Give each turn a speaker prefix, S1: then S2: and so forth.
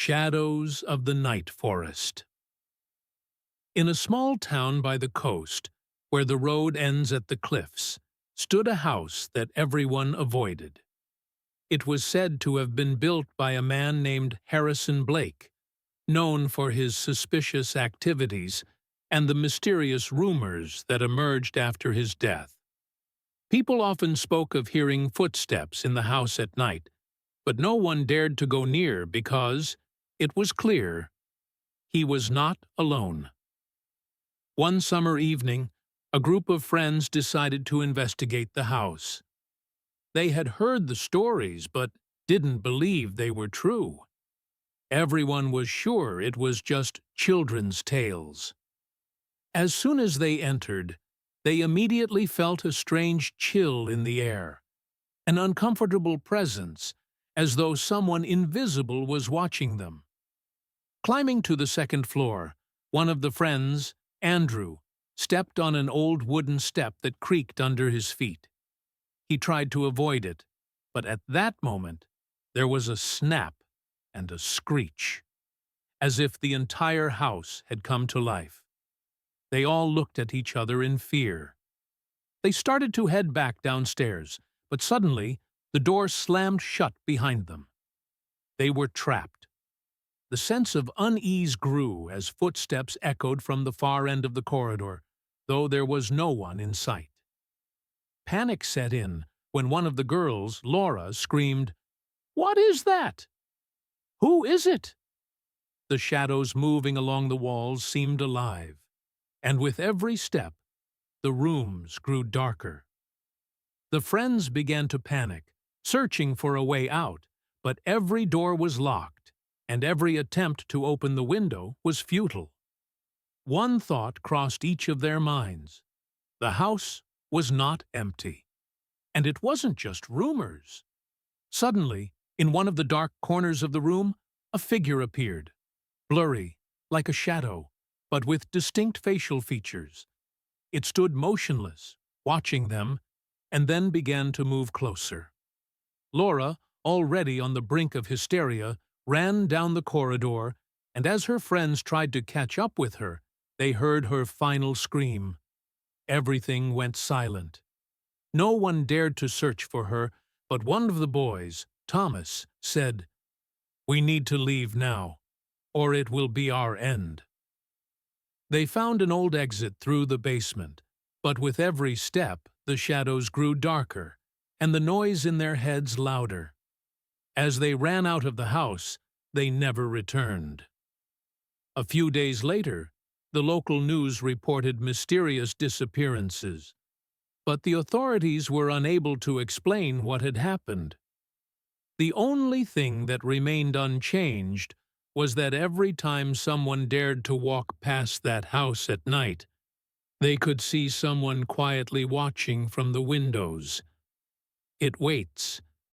S1: Shadows of the Night Forest. In a small town by the coast, where the road ends at the cliffs, stood a house that everyone avoided. It was said to have been built by a man named Harrison Blake, known for his suspicious activities and the mysterious rumors that emerged after his death. People often spoke of hearing footsteps in the house at night, but no one dared to go near because, it was clear, he was not alone. One summer evening, a group of friends decided to investigate the house. They had heard the stories but didn't believe they were true. Everyone was sure it was just children's tales. As soon as they entered, they immediately felt a strange chill in the air, an uncomfortable presence, as though someone invisible was watching them. Climbing to the second floor, one of the friends, Andrew, stepped on an old wooden step that creaked under his feet. He tried to avoid it, but at that moment there was a snap and a screech, as if the entire house had come to life. They all looked at each other in fear. They started to head back downstairs, but suddenly the door slammed shut behind them. They were trapped. The sense of unease grew as footsteps echoed from the far end of the corridor, though there was no one in sight. Panic set in when one of the girls, Laura, screamed, "What is that? Who is it?" The shadows moving along the walls seemed alive, and with every step, the rooms grew darker. The friends began to panic, searching for a way out, but every door was locked, and every attempt to open the window was futile. One thought crossed each of their minds. The house was not empty. And it wasn't just rumors. Suddenly, in one of the dark corners of the room, a figure appeared, blurry, like a shadow, but with distinct facial features. It stood motionless, watching them, and then began to move closer. Laura, already on the brink of hysteria, ran down the corridor, and as her friends tried to catch up with her, they heard her final scream. Everything went silent. No one dared to search for her, but one of the boys, Thomas, said, "We need to leave now, or it will be our end." They found an old exit through the basement, but with every step the shadows grew darker, and the noise in their heads louder. As they ran out of the house, they never returned. A few days later, the local news reported mysterious disappearances, but the authorities were unable to explain what had happened. The only thing that remained unchanged was that every time someone dared to walk past that house at night, they could see someone quietly watching from the windows. It waits,